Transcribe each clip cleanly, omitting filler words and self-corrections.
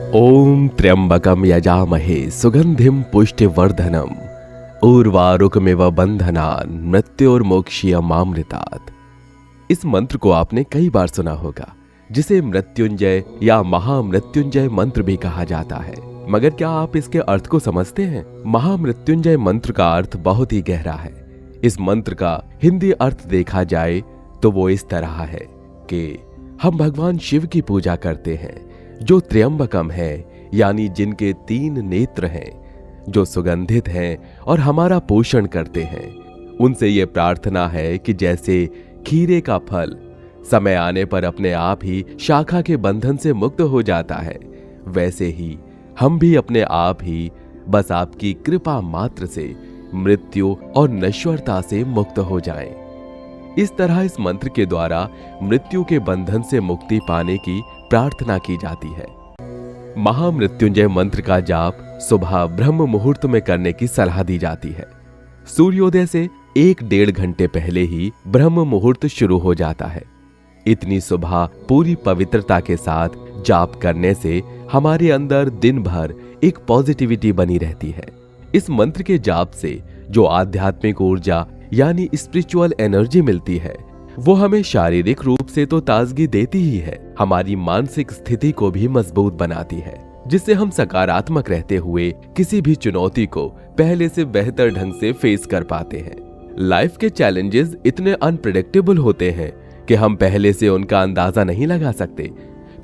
ओम त्र्यंबकम यजामहे सुगंधिम पुष्टिवर्धनम उर्वारुकमिव बंधनान् मृत्योर्मोक्षीयमामृतात्। इस मंत्र को आपने कई बार सुना होगा, जिसे मृत्युंजय या महामृत्युंजय मंत्र भी कहा जाता है। मगर क्या आप इसके अर्थ को समझते हैं? महामृत्युंजय मंत्र का अर्थ बहुत ही गहरा है। इस मंत्र का हिंदी अर्थ देखा जाए तो वो इस तरह है कि हम भगवान शिव की पूजा करते हैं, जो त्र्यंबकम है, यानी जिनके 3 नेत्र हैं, जो सुगंधित हैं और हमारा पोषण करते हैं। उनसे ये प्रार्थना है कि जैसे खीरे का फल समय आने पर अपने आप ही शाखा के बंधन से मुक्त हो जाता है, वैसे ही हम भी अपने आप ही बस आपकी कृपा मात्र से मृत्यु और नश्वरता से मुक्त हो जाएं। इस तरह इस मंत्र के द्वारा मृत्यु के बंधन से मुक्ति पाने की प्रार्थना की जाती है। महामृत्युंजय मंत्र का जाप सुबह ब्रह्म मुहूर्त में करने की सलाह दी जाती है। सूर्योदय से 1-1.5 घंटे पहले ही ब्रह्म मुहूर्त शुरू हो जाता है। इतनी सुबह पूरी पवित्रता के साथ जाप करने से हमारे अंदर दिन भर एक पॉजिटिविटी बनी रहती है। इस मंत्र के जाप से जो आध्यात्मिक ऊर्जा यानी स्पिरिचुअल एनर्जी मिलती है, वो हमें शारीरिक रूप से तो ताजगी देती ही है, हमारी मानसिक स्थिति को भी मजबूत बनाती है, जिससे हम सकारात्मक रहते हुए किसी भी चुनौती को पहले से बेहतर ढंग से फेस कर पाते हैं। लाइफ के चैलेंजेस इतने अनप्रेडिक्टेबल होते हैं कि हम पहले से उनका अंदाजा नहीं लगा सकते,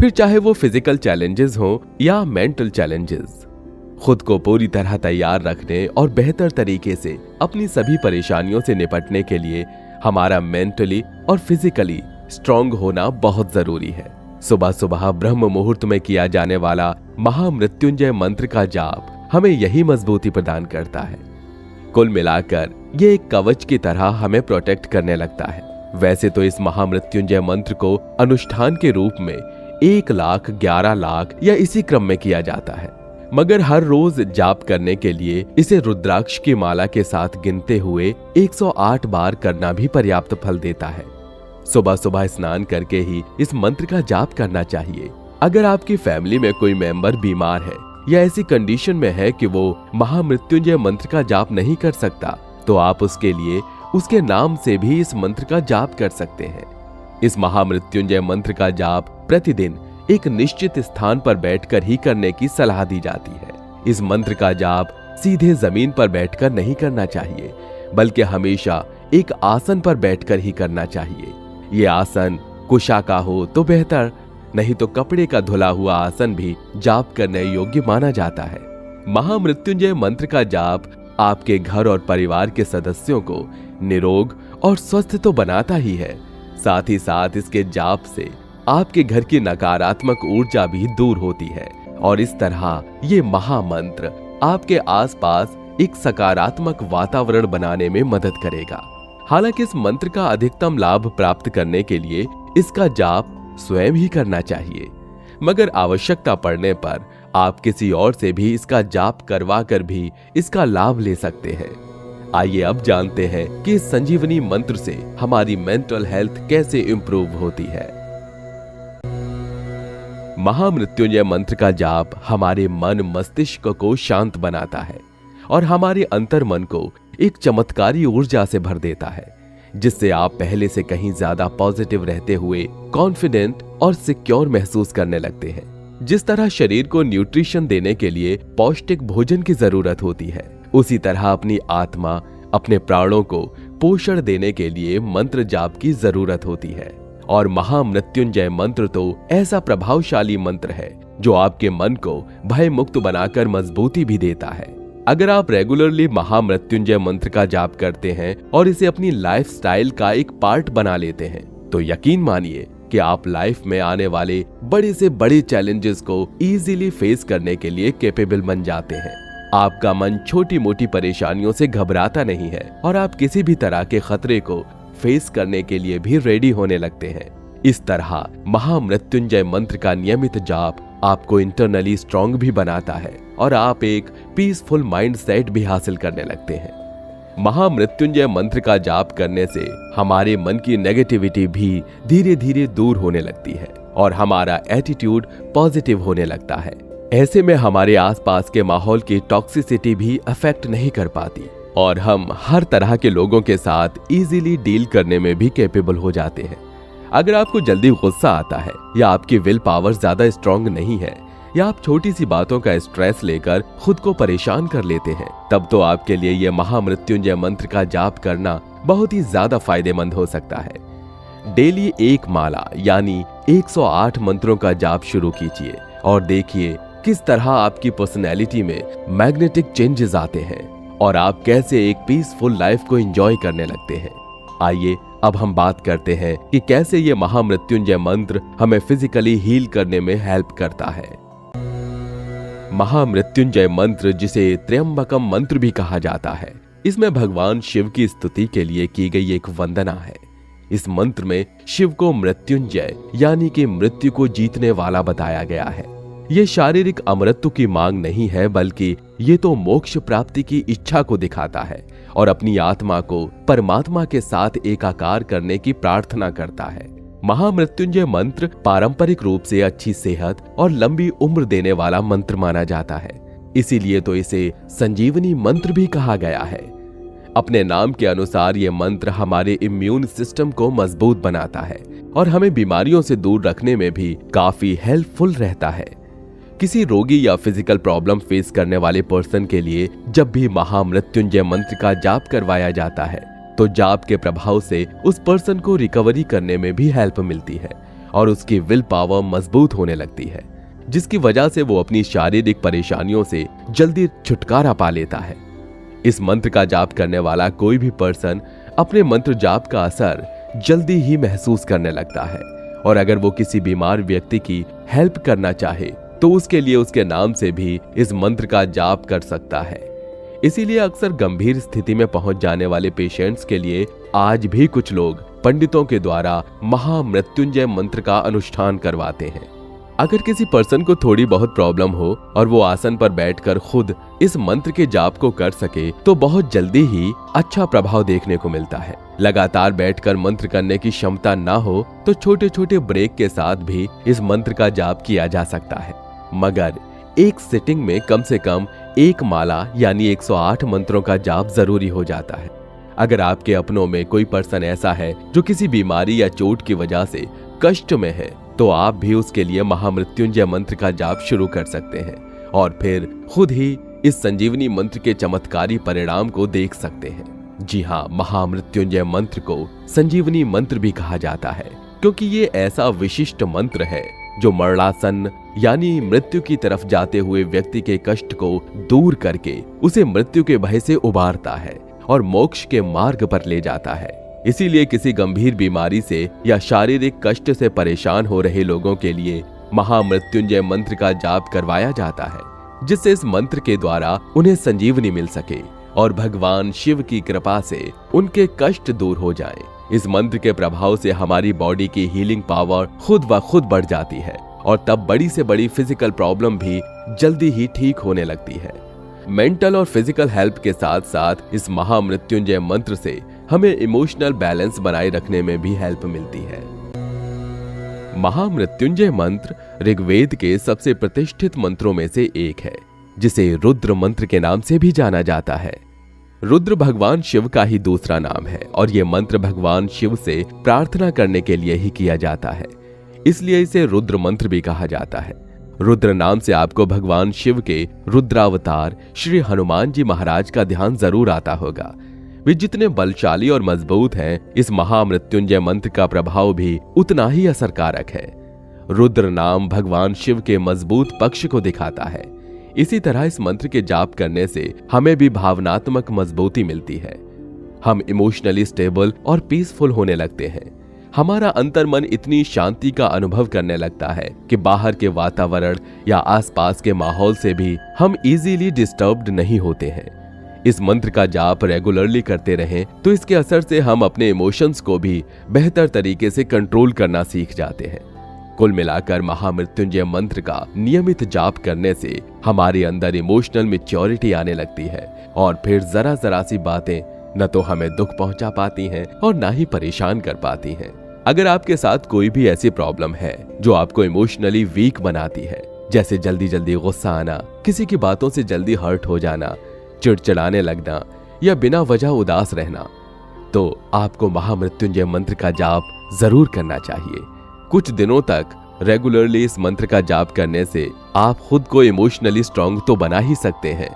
फिर चाहे वो फिजिकल चैलेंजेस हो या मेंटल चैलेंजेस। खुद को पूरी तरह तैयार रखने और बेहतर तरीके से अपनी सभी परेशानियों से निपटने के लिए हमारा मेंटली और फिजिकली स्ट्रांग होना बहुत जरूरी है। सुबह सुबह ब्रह्म मुहूर्त में किया जाने वाला महामृत्युंजय मंत्र का जाप हमें यही मजबूती प्रदान करता है। कुल मिलाकर ये एक कवच की तरह हमें प्रोटेक्ट करने लगता है। वैसे तो इस महामृत्युंजय मंत्र को अनुष्ठान के रूप में 1 लाख, 11 लाख या इसी क्रम में किया जाता है, मगर हर रोज जाप करने के लिए इसे रुद्राक्ष की माला के साथ गिनते हुए 108 बार करना भी पर्याप्त फल देता है। सुबह सुबह स्नान करके ही इस मंत्र का जाप करना चाहिए। अगर आपकी फैमिली में कोई मेंबर बीमार है या ऐसी कंडीशन में है कि वो महामृत्युंजय मंत्र का जाप नहीं कर सकता, तो आप उसके लिए उसके नाम से भी इस मंत्र का जाप कर सकते हैं। इस महामृत्युंजय मंत्र का जाप प्रतिदिन एक निश्चित स्थान पर बैठकर ही करने की सलाह दी जाती है। इस मंत्र का जाप सीधे जमीन पर बैठकर नहीं करना चाहिए, बल्कि हमेशा एक आसन पर बैठकर ही करना चाहिए। ये आसन कुशा का हो तो बेहतर, नहीं तो कपड़े का धुला हुआ आसन भी जाप करने योग्य माना जाता है। महामृत्युंजय मंत्र का जाप आपके घर और परिवार के सदस्यों को निरोग और स्वस्थ तो बनाता ही है, साथ ही साथ इसके जाप से आपके घर की नकारात्मक ऊर्जा भी दूर होती है और इस तरह ये महामंत्र आपके आसपास एक सकारात्मक वातावरण बनाने में मदद करेगा। हालांकि इस मंत्र का अधिकतम लाभ प्राप्त करने के लिए इसका जाप स्वयं ही करना चाहिए, मगर आवश्यकता पड़ने पर आप किसी और से भी इसका जाप करवा कर भी इसका लाभ ले सकते हैं। आइए अब जानते हैं कि इस संजीवनी मंत्र से हमारी मेंटल हेल्थ कैसे इंप्रूव होती है। महामृत्युंजय मंत्र का जाप हमारे मन मस्तिष्क को शांत बनाता है और हमारे अंतर मन को एक चमत्कारी ऊर्जा से भर देता है, जिससे आप पहले से कहीं ज्यादा पॉजिटिव रहते हुए कॉन्फिडेंट और सिक्योर महसूस करने लगते हैं। जिस तरह शरीर को न्यूट्रिशन देने के लिए पौष्टिक भोजन की जरूरत होती है, उसी तरह अपनी आत्मा, अपने प्राणों को पोषण देने के लिए मंत्र जाप की जरूरत होती है। और महामृत्युंजय मंत्र तो ऐसा प्रभावशाली मंत्र है जो आपके मन को भय मुक्त बनाकर मजबूती भी देता है। अगर आप रेगुलरली महामृत्युंजय मंत्र का जाप करते हैं और इसे अपनी लाइफस्टाइल का एक पार्ट बना लेते हैं, तो यकीन मानिए कि आप लाइफ में आने वाले बड़े से बड़े चैलेंजेस को इजीली फेस करने के लिए कैपेबल बन जाते हैं। आपका मन छोटी मोटी परेशानियों से घबराता नहीं है और आप किसी भी तरह के खतरे को फेस करने के लिए भी रेडी होने लगते हैं। इस तरह महामृत्युंजय मंत्र का नियमित जाप आपको इंटरनली स्ट्रांग भी बनाता है और आप एक पीसफुल माइंड सेट भी हासिल करने लगते हैं। महामृत्युंजय मंत्र का जाप करने से हमारे मन की नेगेटिविटी भी धीरे धीरे दूर होने लगती है और हमारा एटीट्यूड पॉजिटिव होने लगता है। ऐसे में हमारे आसपास के माहौल की टॉक्सिसिटी भी अफेक्ट नहीं कर पाती और हम हर तरह के लोगों के साथ इजीली डील करने में भी कैपेबल हो जाते हैं। अगर आपको जल्दी गुस्सा आता है या आपकी विल पावर ज्यादा स्ट्रांग नहीं है या आप छोटी सी बातों का स्ट्रेस लेकर खुद को परेशान कर लेते हैं, तब तो आपके लिए यह महामृत्युंजय मंत्र का जाप करना बहुत ही ज्यादा फायदेमंद हो सकता है। डेली एक माला यानी 108 मंत्रों का जाप शुरू कीजिए और देखिए किस तरह आपकी पर्सनैलिटी में मैग्नेटिक चेंजेस आते हैं और आप कैसे एक पीसफुल लाइफ को एंजॉय करने लगते हैं। आइए अब हम बात करते हैं कि कैसे ये महामृत्युंजय मंत्र हमें फिजिकली हील करने में हेल्प करता है। महामृत्युंजय मंत्र, जिसे त्र्यंबकम मंत्र भी कहा जाता है, इसमें भगवान शिव की स्तुति के लिए की गई एक वंदना है। इस मंत्र में शिव को मृत्युंजय यानी कि मृत्यु को जीतने वाला बताया गया है। ये शारीरिक अमरत्व की मांग नहीं है, बल्कि ये तो मोक्ष प्राप्ति की इच्छा को दिखाता है और अपनी आत्मा को परमात्मा के साथ एकाकार करने की प्रार्थना करता है। महामृत्युंजय मंत्र पारंपरिक रूप से अच्छी सेहत और लंबी उम्र देने वाला मंत्र माना जाता है, इसीलिए तो इसे संजीवनी मंत्र भी कहा गया है। अपने नाम के अनुसार ये मंत्र हमारे इम्यून सिस्टम को मजबूत बनाता है और हमें बीमारियों से दूर रखने में भी काफी हेल्पफुल रहता है। किसी रोगी या फिजिकल प्रॉब्लम फेस करने वाले पर्सन के लिए जब भी महामृत्युंजय मंत्र का जाप करवाया जाता है तो जाप के प्रभाव से उस पर्सन को रिकवरी करने में भी हेल्प मिलती है और उसकी विल पावर मजबूत होने लगती है, जिसकी वजह से वो अपनी शारीरिक परेशानियों से जल्दी छुटकारा पा लेता है। इस मंत्र का जाप करने वाला कोई भी पर्सन अपने मंत्र जाप का असर जल्दी ही महसूस करने लगता है और अगर वो किसी बीमार व्यक्ति की हेल्प करना चाहे तो उसके लिए उसके नाम से भी इस मंत्र का जाप कर सकता है। इसीलिए अक्सर गंभीर स्थिति में पहुंच जाने वाले पेशेंट्स के लिए आज भी कुछ लोग पंडितों के द्वारा महामृत्युंजय मंत्र का अनुष्ठान करवाते हैं। अगर किसी पर्सन को थोड़ी बहुत प्रॉब्लम हो और वो आसन पर बैठकर खुद इस मंत्र के जाप को कर सके तो बहुत जल्दी ही अच्छा प्रभाव देखने को मिलता है। लगातार बैठकर मंत्र करने की क्षमता ना हो तो छोटे छोटे ब्रेक के साथ भी इस मंत्र का जाप किया जा सकता है, मगर एक सिटिंग में कम से कम एक माला यानी 108 मंत्रों का जाप जरूरी हो जाता है। अगर आपके अपनों में कोई पर्सन ऐसा है जो किसी बीमारी या चोट की वजह से कष्ट में है तो आप भी उसके लिए महामृत्युंजय मंत्र का जाप शुरू कर सकते हैं और फिर खुद ही इस संजीवनी मंत्र के चमत्कारी परिणाम को देख सकते हैं। जी हाँ, महामृत्युंजय मंत्र को संजीवनी मंत्र भी कहा जाता है क्योंकि ये ऐसा विशिष्ट मंत्र है जो मरणासन यानी मृत्यु की तरफ जाते हुए व्यक्ति के कष्ट को दूर करके उसे मृत्यु के भय से उबारता है और मोक्ष के मार्ग पर ले जाता है। इसीलिए किसी गंभीर बीमारी से या शारीरिक कष्ट से परेशान हो रहे लोगों के लिए महामृत्युंजय मंत्र का जाप करवाया जाता है, जिससे इस मंत्र के द्वारा उन्हें संजीवनी मिल सके और भगवान शिव की कृपा से उनके कष्ट दूर हो जाएं। इस मंत्र के प्रभाव से हमारी बॉडी की हीलिंग पावर खुद ब खुद बढ़ जाती है और तब बड़ी से बड़ी फिजिकल प्रॉब्लम भी जल्दी ही ठीक होने लगती है। मेंटल और फिजिकल हेल्प के साथ साथ इस महामृत्युंजय मंत्र से हमें इमोशनल बैलेंस बनाए रखने में भी हेल्प मिलती है। महामृत्युंजय मंत्र ऋग्वेद के सबसे प्रतिष्ठित मंत्रों में से एक है, जिसे रुद्र मंत्र के नाम से भी जाना जाता है। रुद्र भगवान शिव का ही दूसरा नाम है और ये मंत्र भगवान शिव से प्रार्थना करने के लिए ही किया जाता है, इसलिए इसे रुद्र मंत्र भी कहा जाता है। रुद्र नाम से आपको भगवान शिव के रुद्रावतार श्री हनुमान जी महाराज का ध्यान जरूर आता होगा। वे जितने बलशाली और मजबूत हैं, इस महामृत्युंजय मंत्र का प्रभाव भी उतना ही असरकारक है। रुद्र नाम भगवान शिव के मजबूत पक्ष को दिखाता है। इसी तरह इस मंत्र के जाप करने से हमें भी भावनात्मक मजबूती मिलती है। हम इमोशनली स्टेबल और पीसफुल होने लगते हैं। हमारा अंतर्मन इतनी शांति का अनुभव करने लगता है कि बाहर के वातावरण या आसपास के माहौल से भी हम इजीली डिस्टर्ब्ड नहीं होते हैं। इस मंत्र का जाप रेगुलरली करते रहें तो इसके असर से हम अपने इमोशंस को भी बेहतर तरीके से कंट्रोल करना सीख जाते हैं। कुल मिलाकर महामृत्युंजय मंत्र का नियमित जाप करने से हमारे अंदर इमोशनल मैच्योरिटी आने लगती है और फिर जरा जरा सी बातें न तो हमें दुख पहुंचा पाती हैं और ना ही परेशान कर पाती हैं। अगर आपके साथ कोई भी ऐसी प्रॉब्लम है जो आपको इमोशनली वीक बनाती है जैसे जल्दी जल्दी गुस्सा आना, किसी की बातों से जल्दी हर्ट हो जाना, चिड़चिड़ाने लगना या बिना वजह उदास रहना, तो आपको महामृत्युंजय मंत्र का जाप जरूर करना चाहिए। कुछ दिनों तक रेगुलरली इस मंत्र का जाप करने से आप खुद को इमोशनली स्ट्रांग तो बना ही सकते हैं,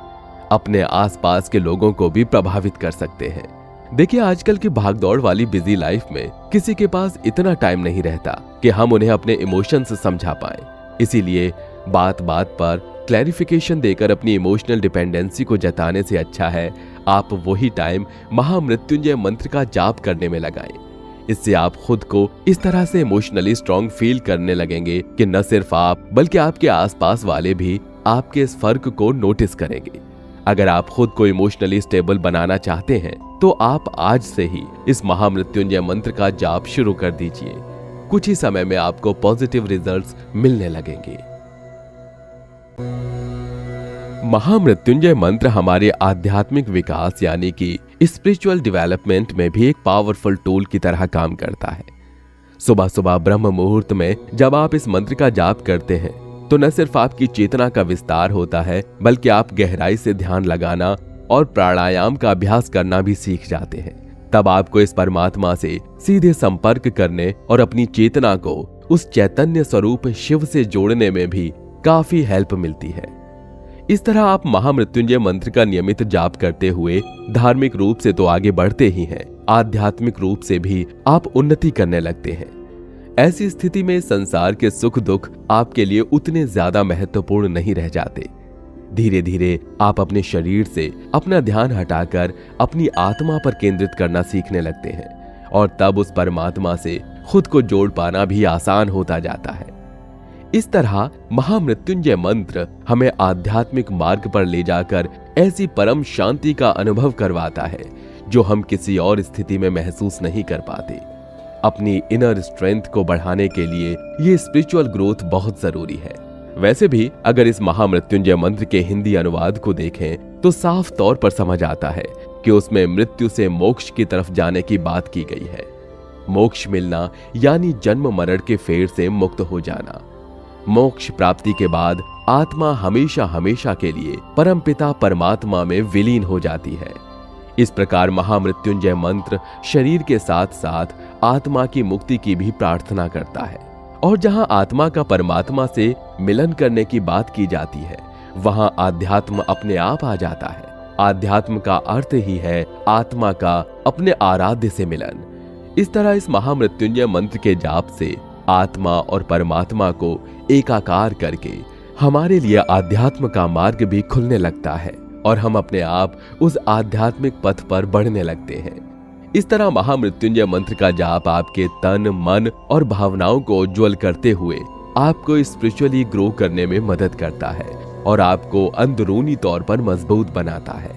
अपने आसपास के लोगों को भी प्रभावित कर सकते हैं। देखिए, आजकल की भागदौड़ वाली बिजी लाइफ में किसी के पास इतना टाइम नहीं रहता कि हम उन्हें अपने इमोशंस समझा पाएं। इसीलिए बात बात पर क्लैरिफिकेशन देकर अपनी इमोशनल डिपेंडेंसी को जताने से अच्छा है आप वही टाइम महामृत्युंजय मंत्र का जाप करने में लगाएं। इससे आप खुद को इस तरह से इमोशनली स्ट्रांग फील करने लगेंगे कि न सिर्फ आप बल्कि आपके आसपास वाले भी आपके इस फर्क को नोटिस करेंगे। अगर आप खुद को इमोशनली स्टेबल बनाना चाहते हैं तो आप आज से ही इस महामृत्युंजय मंत्र का जाप शुरू कर दीजिए। कुछ ही समय में आपको पॉजिटिव रिजल्ट्स मिलने लगेंगे। महामृत्युंजय मंत्र हमारे आध्यात्मिक विकास यानी कि स्पिरिचुअल डेवलपमेंट में भी एक पावरफुल टूल की तरह काम करता है। सुबह सुबह ब्रह्म मुहूर्त में जब आप इस मंत्र का जाप करते हैं तो न सिर्फ आपकी चेतना का विस्तार होता है बल्कि आप गहराई से ध्यान लगाना और प्राणायाम का अभ्यास करना भी सीख जाते हैं। तब आपको इस परमात्मा से सीधे संपर्क करने और अपनी चेतना को उस चैतन्य स्वरूप शिव से जोड़ने में भी काफी हेल्प मिलती है। इस तरह आप महामृत्युंजय मंत्र का नियमित जाप करते हुए धार्मिक रूप से तो आगे बढ़ते ही हैं, आध्यात्मिक रूप से भी आप उन्नति करने लगते हैं। ऐसी स्थिति में संसार के सुख दुख आपके लिए उतने ज्यादा महत्वपूर्ण नहीं रह जाते। धीरे धीरे आप अपने शरीर से अपना ध्यान हटाकर अपनी आत्मा पर केंद्रित करना सीखने लगते हैं और तब उस परमात्मा से खुद को जोड़ पाना भी आसान होता जाता है। इस तरह महामृत्युंजय मंत्र हमें आध्यात्मिक मार्ग पर ले जाकर ऐसी परम शांति का अनुभव करवाता है जो हम किसी और स्थिति में महसूस नहीं कर पाते। अपनी इनर स्ट्रेंथ को बढ़ाने के लिए ये स्पिरिचुअल ग्रोथ बहुत जरूरी है। वैसे भी अगर इस महामृत्युंजय मंत्र के हिंदी अनुवाद को देखें तो साफ तौर पर समझ आता है कि उसमें मृत्यु से मोक्ष की तरफ जाने की बात की गई है। मोक्ष मिलना यानी जन्म मरण के फेर से मुक्त हो जाना। मोक्ष प्राप्ति के बाद आत्मा हमेशा हमेशा के लिए परमपिता परमात्मा में विलीन हो जाती है। इस प्रकार महामृत्युंजय मंत्र शरीर के साथ साथ आत्मा की मुक्ति की भी प्रार्थना करता है। और जहां आत्मा का परमात्मा से मिलन करने की बात की जाती है वहां आध्यात्म अपने आप आ जाता है। आध्यात्म का अर्थ ही है आत्मा का अपने आराध्य से मिलन। इस तरह इस महामृत्युंजय मंत्र के जाप से आत्मा और परमात्मा को एकाकार करके हमारे लिए आध्यात्म का मार्ग भी खुलने लगता है और हम अपने आप उस आध्यात्मिक पथ पर बढ़ने लगते हैं। इस तरह महामृत्युंजय मंत्र का जाप आपके तन, मन और भावनाओं को उज्ज्वल करते हुए आपको स्पिरिचुअली ग्रो करने में मदद करता है और आपको अंदरूनी तौर पर मजबूत बनाता है।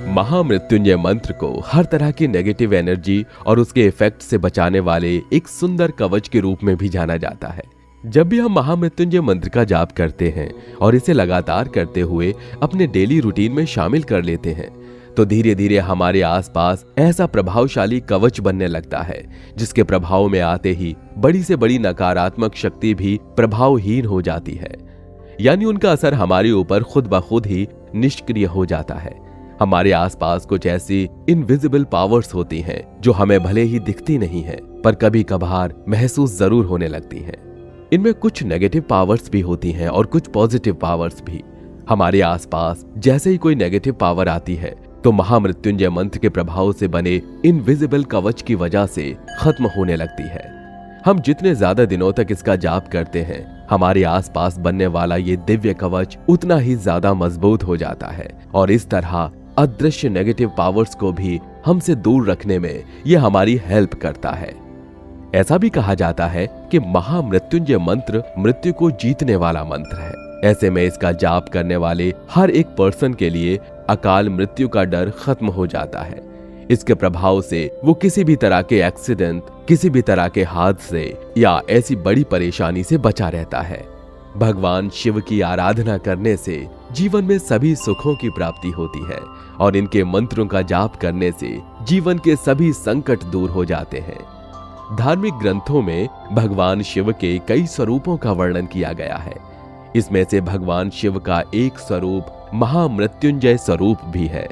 महामृत्युंजय मंत्र को हर तरह की नेगेटिव एनर्जी और उसके इफेक्ट से बचाने वाले एक सुंदर कवच के रूप में भी जाना जाता है। जब भी हम महामृत्युंजय मंत्र का जाप करते हैं और इसे लगातार करते हुए अपने डेली रूटीन में शामिल कर लेते हैं तो धीरे धीरे हमारे आसपास ऐसा प्रभावशाली कवच बनने लगता है जिसके प्रभाव में आते ही बड़ी से बड़ी नकारात्मक शक्ति भी प्रभावहीन हो जाती है। यानी उनका असर हमारे ऊपर खुद ब खुद ही निष्क्रिय हो जाता है। हमारे आसपास कुछ ऐसी इनविजिबल पावर्स होती हैं जो हमें भले ही दिखती नहीं है पर कभी कभार महसूस जरूर होने लगती हैं। इनमें कुछ नेगेटिव पावर्स भी होती हैं और कुछ पॉजिटिव पावर्स भी। हमारे आसपास जैसे ही कोई नेगेटिव पावर आती है तो महामृत्युंजय मंत्र के प्रभाव से बने इनविजिबल कवच की वजह से खत्म होने लगती है। हम जितने ज्यादा दिनों तक इसका जाप करते हैं हमारे आसपास बनने वाला ये दिव्य कवच उतना ही ज्यादा मजबूत हो जाता है और इस तरह अदृश्य नेगेटिव पावर्स को भी हमसे दूर रखने में ये हमारी हेल्प करता है। ऐसा भी कहा जाता है कि महामृत्युंजय मंत्र मृत्यु को जीतने वाला मंत्र है। ऐसे में इसका जाप करने वाले हर एक पर्सन के लिए अकाल मृत्यु का डर खत्म हो जाता है। इसके प्रभाव से वो किसी भी तरह के एक्सीडेंट, किसी भी तरह के हादसे या ऐसी बड़ी परेशानी से बचा रहता है। भगवान शिव की आराधना करने से जीवन में सभी सुखों की प्राप्ति होती है और इनके मंत्रों का जाप करने से जीवन के सभी संकट दूर हो जाते हैं। धार्मिक ग्रंथों में भगवान शिव के कई स्वरूपों का वर्णन किया गया है इसमें से भगवान शिव का एक स्वरूप महामृत्युंजय स्वरूप भी है।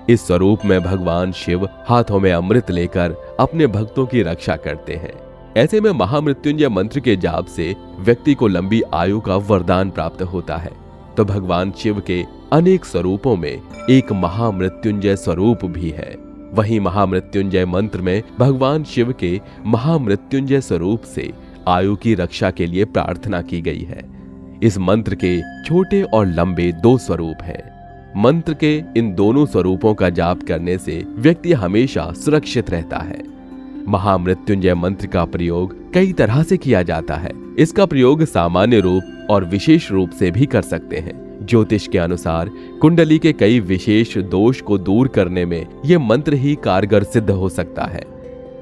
इस स्वरूप में भगवान शिव हाथों में अमृत लेकर अपने भक्तों की रक्षा करते हैं। ऐसे में महामृत्युंजय मंत्र के जाप से व्यक्ति को लंबी आयु का वरदान प्राप्त होता है। तो भगवान शिव के अनेक स्वरूपों में एक महामृत्युंजय स्वरूप भी है। वहीं महामृत्युंजय मंत्र में भगवान शिव के महामृत्युंजय स्वरूप से आयु की रक्षा के लिए प्रार्थना की गई है। इस मंत्र के छोटे और लंबे दो स्वरूप हैं। मंत्र के इन दोनों स्वरूपों का जाप करने से व्यक्ति हमेशा सुरक्षित रहता है। महामृत्युंजय मंत्र का प्रयोग कई तरह से किया जाता है। इसका प्रयोग सामान्य रूप और विशेष रूप से भी कर सकते हैं। ज्योतिष के अनुसार कुंडली के कई विशेष दोष को दूर करने में यह मंत्र ही कारगर सिद्ध हो सकता है।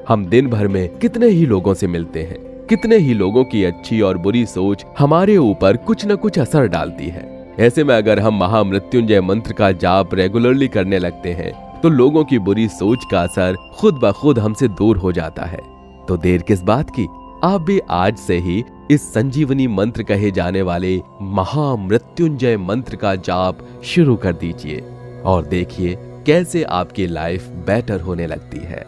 हम दिन भर में कितने ही लोगों से मिलते हैं, कितने ही लोगों की अच्छी और बुरी सोच हमारे ऊपर कुछ न कुछ असर डालती है। ऐसे में अगर हम महामृत्युंजय मंत्र का जाप रेगुलरली करने लगते हैं तो लोगों की बुरी सोच का असर खुद ब खुद हमसे दूर हो जाता है। तो देर किस बात की, आप भी आज से ही इस संजीवनी मंत्र कहे जाने वाले महामृत्युंजय मंत्र का जाप शुरू कर दीजिए और देखिए कैसे आपकी लाइफ बेटर होने लगती है।